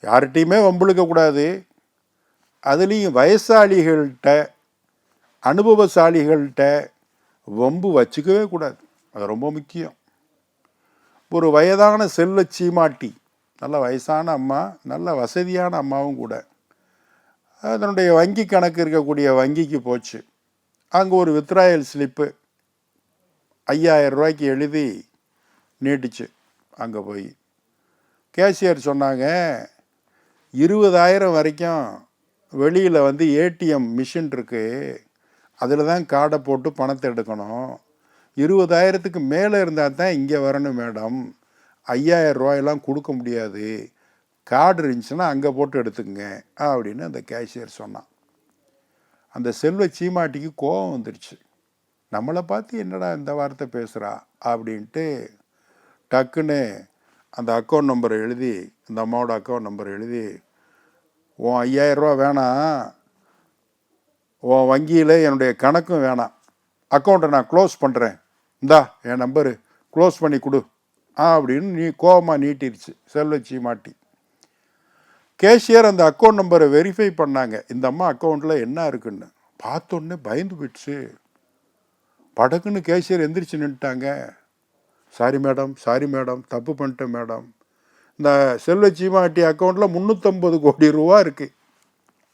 யார்கிட்டையுமே வம்பிழுக்கக்கூடாது. அதுலேயும் வயசாளிகள்கிட்ட, அனுபவசாலிகள்கிட்ட வம்பு வச்சுக்கவே கூடாது. அது ரொம்ப முக்கியம். ஒரு வயதான செல்வ சீமாட்டி, நல்ல வயசான அம்மா, நல்ல வசதியான அம்மாவும் கூட, அதனுடைய வங்கி கணக்கு இருக்கக்கூடிய வங்கிக்கு போச்சு. அங்கே ஒரு வித்ராயல் ஸ்லிப்பு 5000 ரூபாய்க்கு எழுதி நீட்டிச்சு. அங்கே போய் கேஷியர் சொன்னாங்க, 20,000 வரைக்கும் வெளியில் ஏடிஎம் மிஷின் இருக்குது, அதில் தான் கார்டை போட்டு பணத்தை எடுக்கணும். 20,000க்கு மேலே இருந்தால் தான் இங்கே வரணும் மேடம், 5,000 ரூபாயெல்லாம் கொடுக்க முடியாது, கார்டு இருந்துச்சுன்னா அங்கே போட்டு எடுத்துக்கங்க அப்படின்னு அந்த கேஷியர் சொன்னான். அந்த செல்வ சீமாட்டிக்கு கோபம் வந்துடுச்சு. நம்மளை பார்த்து என்னடா இந்த வார்த்தை பேசுகிறா அப்படின்ட்டு டக்குன்னு அந்த அக்கௌண்ட் நம்பரை எழுதி, இந்த அம்மாவோட அக்கௌண்ட் நம்பர் எழுதி, உன் 5,000 ரூபா வேணாம், உன் வங்கியில் என்னுடைய கணக்கும் வேணாம், அக்கௌண்ட்டை நான் க்ளோஸ் பண்ணுறேன், இந்தா என் நம்பரு க்ளோஸ் பண்ணி கொடு அப்படின்னு கோபமாக நீட்டிருச்சு செல்வ சீமாட்டி. கேஷியர் அந்த அக்கௌண்ட் நம்பரை வெரிஃபை பண்ணாங்க. இந்த அம்மா அக்கௌண்ட்டில் என்ன இருக்குன்னு பார்த்தோன்னே பயந்து போயிடுச்சு. படக்குன்னு கேஷியர் எந்திரிச்சு நின்றுட்டாங்க. சாரி மேடம், சாரி மேடம், தப்பு பண்ணிட்டேன் மேடம், இந்த செல்வ சீமாட்டி அக்கௌண்ட்டில் 350 கோடி ரூபா இருக்குது,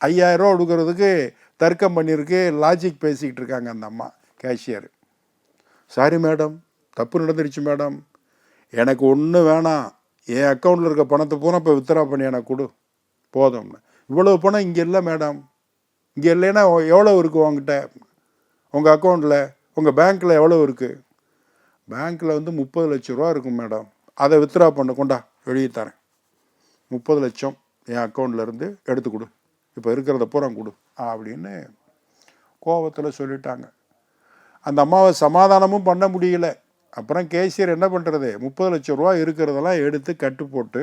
5,000 ரூபா கொடுக்கறதுக்கு தர்க்கம் பண்ணியிருக்கு, லாஜிக் பேசிக்கிட்டு இருக்காங்க அந்த அம்மா கேஷியர். சாரி மேடம், தப்பு நடந்துருச்சு மேடம், எனக்கு ஒன்றும் வேணாம், என் அக்கௌண்ட்டில் இருக்க பணத்தை பூரா இப்போ வித்ரா பண்ணி எனக்கு கொடு போதும். இவ்வளோ பணம் இங்கே இல்லை மேடம், இங்கே இல்லைன்னா எவ்வளோ இருக்குது உங்ககிட்ட, உங்கள் அக்கௌண்ட்டில், உங்கள் பேங்க்கில் எவ்வளோ இருக்குது? பேங்க்கில் 30 லட்ச ரூபா இருக்கும் மேடம், அதை வித்ரா பண்ண கொண்டா எழுதி தரேன், 30 லட்சம் என் அக்கௌண்ட்லேருந்து எடுத்து கொடு, இப்போ இருக்கிறத பூரா கொடு அப்படின்னு கோபத்தில் சொல்லிட்டாங்க. அந்த அம்மாவை சமாதானமும் பண்ண முடியல. அப்புறம் கேஷியர் என்ன பண்ணுறது, 30 லட்ச ரூபா இருக்கிறதெல்லாம் எடுத்து கட்டு போட்டு,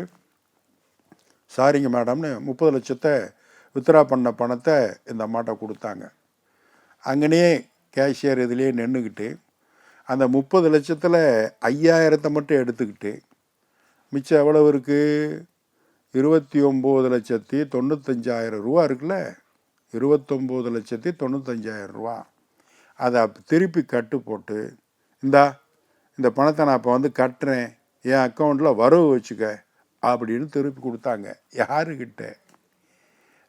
சாரிங்க மேடம்னு 30 லட்சத்தை வித்ரா பண்ண பணத்தை இந்த அம்மாட்ட கொடுத்தாங்க. அங்கேயே கேஷியர் இதுலேயே நின்றுக்கிட்டு அந்த 30 லட்சத்தில் 5,000 மட்டும் எடுத்துக்கிட்டு, மிச்சம் எவ்வளவு இருக்குது, 29,95,000 ரூபா இருக்குல்ல, 29,95,000 ரூபா, அதை திருப்பி கட்டு போட்டு, இந்த பணத்தை நான் இப்போ கட்டுறேன், என் அக்கௌண்ட்டில் வரவு வச்சுக்க அப்படின்னு திருப்பி கொடுத்தாங்க. யாருக்கிட்ட?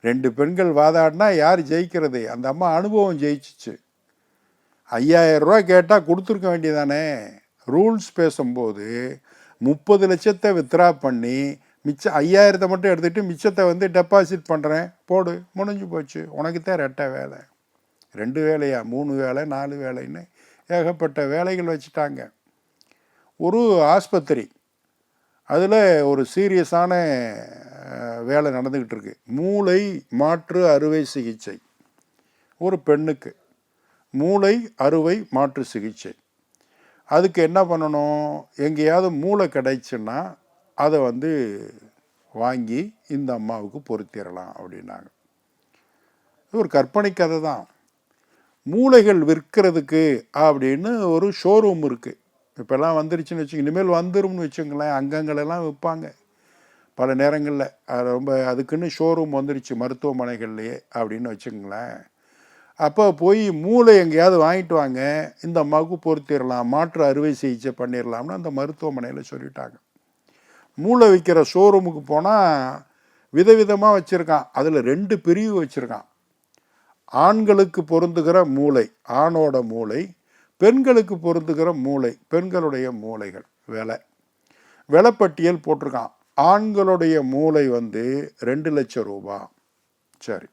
2 பெண்கள் வாதாடினா யார் ஜெயிக்கிறது? அந்த அம்மா அனுபவம் ஜெயிச்சிச்சு. 5,000 ரூபா கேட்டால் கொடுத்துருக்க வேண்டியதானே. ரூல்ஸ் பேசும்போது 30 லட்சத்தை வித்ரா பண்ணி மிச்சம் 5,000 மட்டும் எடுத்துகிட்டு மிச்சத்தை டெபாசிட் பண்ணுறேன் போடு, முடிஞ்சு போச்சு, உனக்கு தான் ரெட்டை வேலை, 2 வேலையா, 3 வேலை, 4 வேலைன்னு ஏகப்பட்ட வேலைகள் வச்சுட்டாங்க. ஒரு ஆஸ்பத்திரி, அதில் ஒரு சீரியஸான வேலை நடந்துக்கிட்டு இருக்கு, மூளை மாற்று அறுவை சிகிச்சை. ஒரு பெண்ணுக்கு மூளை அறுவை மாற்று சிகிச்சை. அதுக்கு என்ன பண்ணணும், எங்கேயாவது மூளை கிடைச்சுன்னா அதை வாங்கி இந்த அம்மாவுக்கு பொருத்திடலாம் அப்படின்னாங்க. இது ஒரு கற்பனை கதை தான். மூளைகள் விற்கிறதுக்கு அப்படின்னு ஒரு ஷோரூம் இருக்குது. இப்போல்லாம் வந்துருச்சுன்னு வச்சுங்க, இனிமேல் வந்துரும்னு வச்சுங்களேன், அங்கங்களெல்லாம் விற்பாங்க பல நேரங்களில். ரொம்ப அதுக்குன்னு ஷோரூம் வந்துருச்சு மருத்துவமனைகள்லையே அப்படின்னு வச்சுங்களேன். அப்போ போய் மூளை எங்கேயாவது வாங்கிட்டு வாங்க, இந்த அம்மாவுக்கு பொருத்திடலாம், மாற்று அறுவை சிகிச்சை பண்ணிடலாம்னு அந்த மருத்துவமனையில் சொல்லிட்டாங்க. மூளை விற்கிற ஷோரூமுக்கு போனால் விதவிதமாக வச்சுருக்கான். அதில் 2 பிரிவு வச்சுருக்கான். ஆண்களுக்கு பொருந்துகிற மூளை ஆணோட மூளை, பெண்களுக்கு பொருந்துகிற மூளை பெண்களுடைய மூளைகள். விலைப்பட்டியல் போட்டிருக்கான். ஆண்களுடைய மூளை 2 லட்சம் ரூபா, சரி.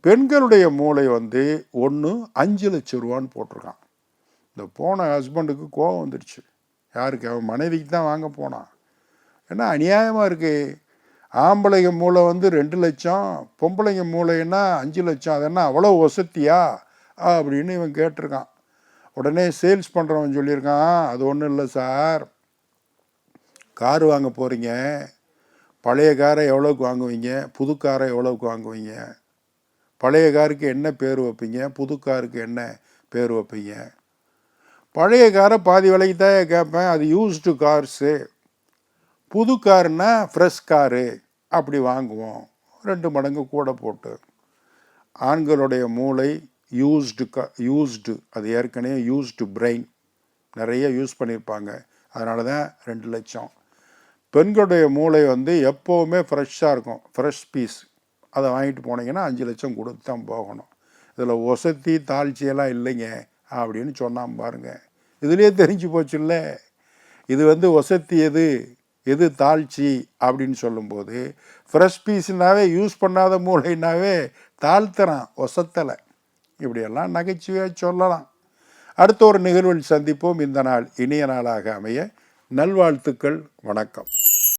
பெண்களுடைய மூளை 5 லட்சம் ரூபான்னு போட்டிருக்கான். இந்த போன ஹஸ்பண்டுக்கு கோபம் வந்துடுச்சு. யாருக்கு? அவன் மனைவிக்கு தான் வாங்க போனான். ஏன்னா அநியாயமாக இருக்குது. ஆம்பளைங்க மூளை 2 லட்சம், பொம்பளைங்க மூளைன்னா 5 லட்சம், அதென்னா அவ்வளோ வசதியா அப்படின்னு இவன் கேட்டிருக்கான். உடனே சேல்ஸ் பண்ணுறவன் சொல்லியிருக்கான், அது ஒன்றும் இல்லை சார், கார் வாங்க போகிறீங்க, பழைய காரை எவ்வளோக்கு வாங்குவீங்க, புது காரை எவ்வளோக்கு வாங்குவீங்க, பழைய காருக்கு என்ன பேர் வைப்பீங்க, புது காருக்கு என்ன பேர் வைப்பீங்க? பழைய காரை பாதி விலைக்கு தான் கேட்பேன், அது யூஸ்டு கார்ஸு. புது காருன்னா ஃப்ரெஷ் காரு, அப்படி வாங்குவோம் 2 மடங்கு கூட போட்டு. ஆண்களுடைய மூளை யூஸ்டு அது ஏற்கனவே யூஸ்டு பிரெயின் நிறைய யூஸ் பண்ணியிருப்பாங்க, அதனால தான் 2 லட்சம். பெண்களுடைய மூளை வந்து எப்போவுமே ஃப்ரெஷ்ஷாக இருக்கும், ஃப்ரெஷ் பீஸ். அதை வாங்கிட்டு போனீங்கன்னா 5 லட்சம் கொடுத்து தான் போகணும். இதில் ஒசத்தி தாழ்ச்சியெல்லாம் இல்லைங்க அப்படின்னு சொன்னான் பாருங்க. இதுலேயே தெரிஞ்சு போச்சுல்ல, இது வந்து ஒசத்தி எது தாழ்ச்சி அப்படின்னு சொல்லும்போது, ஃப்ரெஷ் பீஸ்னாவே யூஸ் பண்ணாத மூளைனாவே தாழ்த்துறான், ஒசத்தலை. இப்படியெல்லாம் நகைச்சுவையாக சொல்லலாம். அடுத்த ஒரு நிகழ்வில் சந்திப்போம். இந்த நாள் இனிய நாளாக அமைய நல்வாழ்த்துக்கள். வணக்கம்.